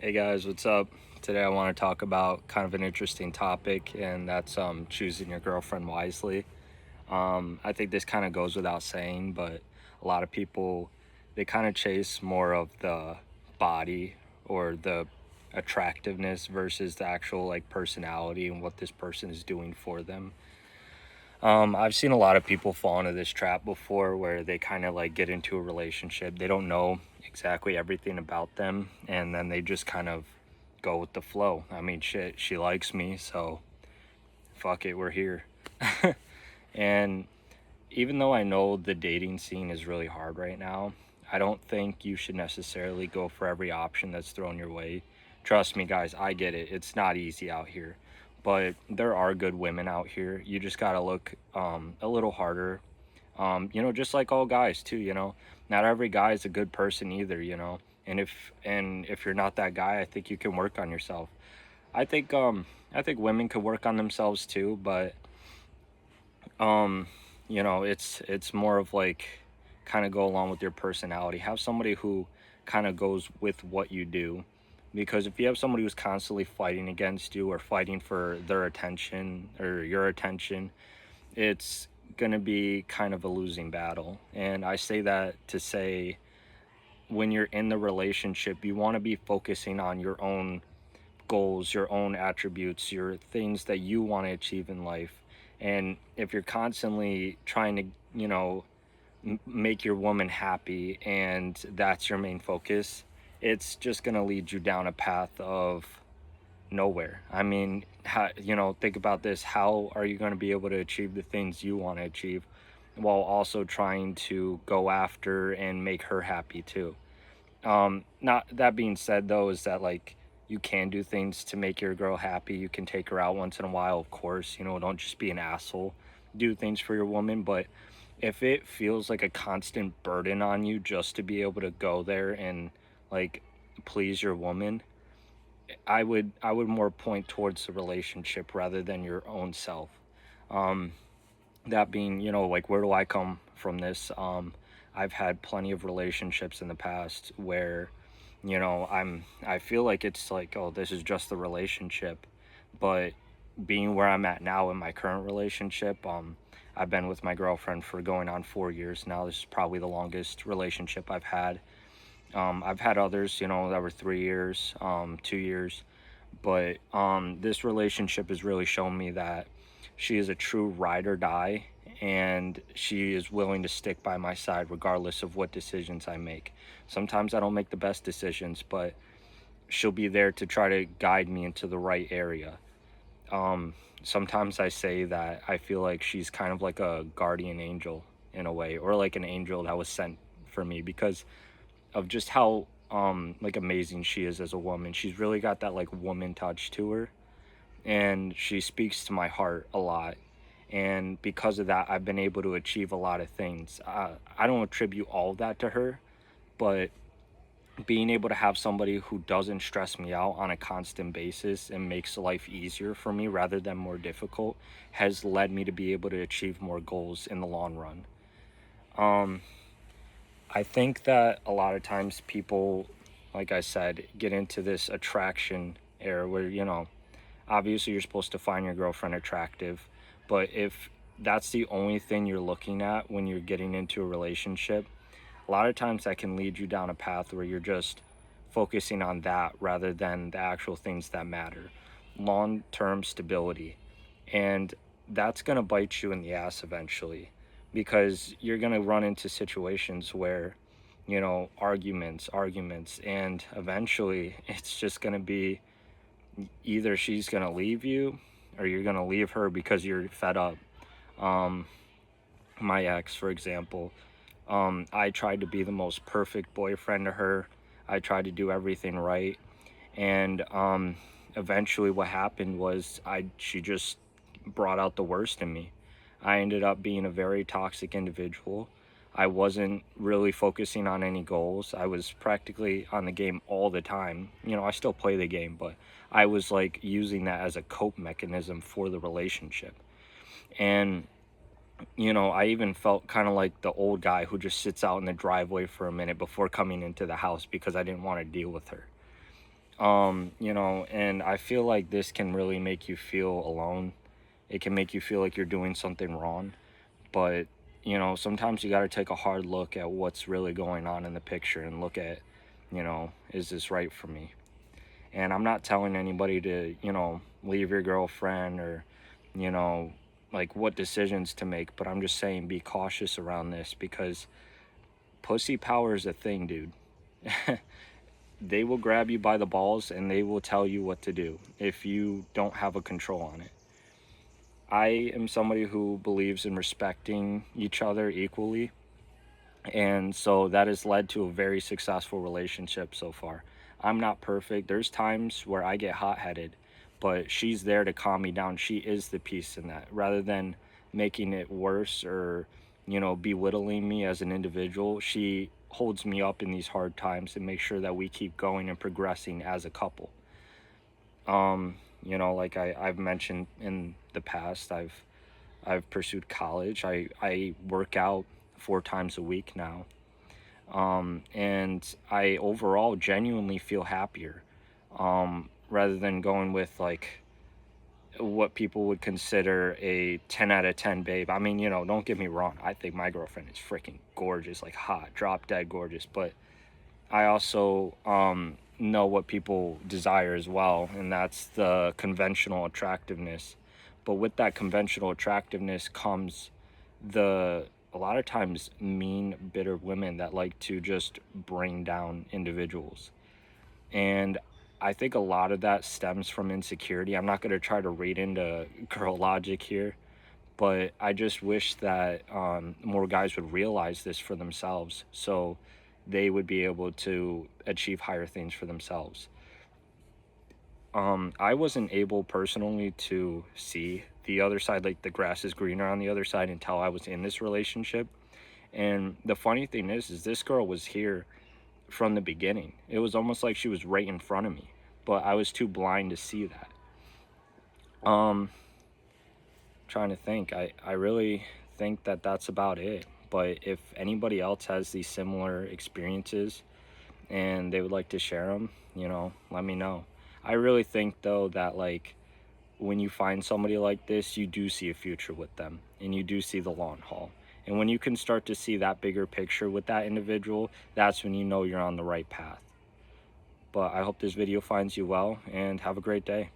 Hey guys, what's up? Today I want to talk about kind of an interesting topic, and that's choosing your girlfriend wisely. I think this kind of goes without saying, but a lot of people they kind of chase more of the body or the attractiveness versus the actual like personality and what this person is doing for them. I've seen a lot of people fall into this trap before where they kind of like get into a relationship. They don't know exactly everything about them, and then they just kind of go with the flow. I mean, shit, she likes me, so fuck it, we're here. And even though I know the dating scene is really hard right now, I don't think you should necessarily go for every option that's thrown your way. Trust me, guys, I get it. It's not easy out here, but there are good women out here. You just got to look a little harder. Just like all guys too, not every guy is a good person either, and if you're not that guy, I think you can work on yourself. I think women could work on themselves too, but um it's more of like kind of go along with your personality. Have somebody who kind of goes with what you do, because if you have somebody who's constantly fighting against you or fighting for their attention or your attention, it's going to be kind of a losing battle. And I say that to say, when you're in the relationship, you want to be focusing on your own goals, your own attributes, your things that you want to achieve in life. And if you're constantly trying to, make your woman happy and that's your main focus, it's just going to lead you down a path of nowhere. I mean, think about this. How are you going to be able to achieve the things you want to achieve while also trying to go after and make her happy too? Not that being said though, is that like you can do things to make your girl happy. You can take her out once in a while, of course. Don't just be an asshole. Do things for your woman, but if it feels like a constant burden on you just to be able to go there and like please your woman, I would more point towards the relationship rather than your own self. Um, that being, like, where do I come from this? I've had plenty of relationships in the past where, I feel like it's like, oh, this is just the relationship. But being where I'm at now in my current relationship, I've been with my girlfriend for going on 4 years now. This is probably the longest relationship I've had. I've had others, that were 3 years, 2 years, but this relationship has really shown me that she is a true ride or die, and she is willing to stick by my side regardless of what decisions I make. Sometimes I don't make the best decisions, but she'll be there to try to guide me into the right area. Sometimes I say that I feel like she's kind of like a guardian angel in a way, or like an angel that was sent for me because of just how like amazing she is as a woman. She's really got that like woman touch to her, and she speaks to my heart a lot. And because of that, I've been able to achieve a lot of things. I don't attribute all of that to her, but being able to have somebody who doesn't stress me out on a constant basis and makes life easier for me rather than more difficult has led me to be able to achieve more goals in the long run. Um, I think that a lot of times people, like I said, get into this attraction era where, obviously you're supposed to find your girlfriend attractive, but if that's the only thing you're looking at when you're getting into a relationship, a lot of times that can lead you down a path where you're just focusing on that rather than the actual things that matter. Long term stability. And that's going to bite you in the ass eventually, because you're going to run into situations where, arguments, and eventually it's just going to be either she's going to leave you or you're going to leave her because you're fed up. Um, my ex, for example, I tried to be the most perfect boyfriend to her. I tried to do everything right, and eventually, what happened was she just brought out the worst in me. I ended up being a very toxic individual. I wasn't really focusing on any goals. I was practically on the game all the time. I still play the game, but I was like using that as a cope mechanism for the relationship. And I even felt kind of like the old guy who just sits out in the driveway for a minute before coming into the house because I didn't want to deal with her. You know, and I feel like this can really make you feel alone. It can make you feel like you're doing something wrong. But, you know, sometimes you got to take a hard look at what's really going on in the picture and look at, you know, is this right for me? And I'm not telling anybody to, you know, leave your girlfriend or, you know, like what decisions to make, but I'm just saying be cautious around this because pussy power is a thing, dude. They will grab you by the balls and they will tell you what to do if you don't have a control on it. I am somebody who believes in respecting each other equally, and so that has led to a very successful relationship so far. I'm not perfect. There's times where I get hot-headed, but she's there to calm me down. She is the peace in that. Rather than making it worse or, you know, belittling me as an individual, she holds me up in these hard times and makes sure that we keep going and progressing as a couple. You know, like I've mentioned in the past, I've pursued college. I work out 4 times a week now, and I overall genuinely feel happier, rather than going with like what people would consider a 10 out of 10 babe. I mean, you know, don't get me wrong. I think my girlfriend is freaking gorgeous, like hot, drop dead gorgeous. But I also know what people desire as well, and that's the conventional attractiveness. But with that conventional attractiveness comes the a lot of times mean, bitter women that like to just bring down individuals. And I think a lot of that stems from insecurity. I'm not going to try to read into girl logic here, but I just wish that more guys would realize this for themselves so they would be able to achieve higher things for themselves. I wasn't able personally to see the other side, like the grass is greener on the other side, until I was in this relationship. And the funny thing is this girl was here from the beginning. It was almost like she was right in front of me, but I was too blind to see that. Um, Trying to think. I really think that that's about it. But if anybody else has these similar experiences and they would like to share them, you know, let me know. I really think though that like when you find somebody like this, you do see a future with them and you do see the long haul. And when you can start to see that bigger picture with that individual, that's when you know you're on the right path. But I hope this video finds you well and have a great day.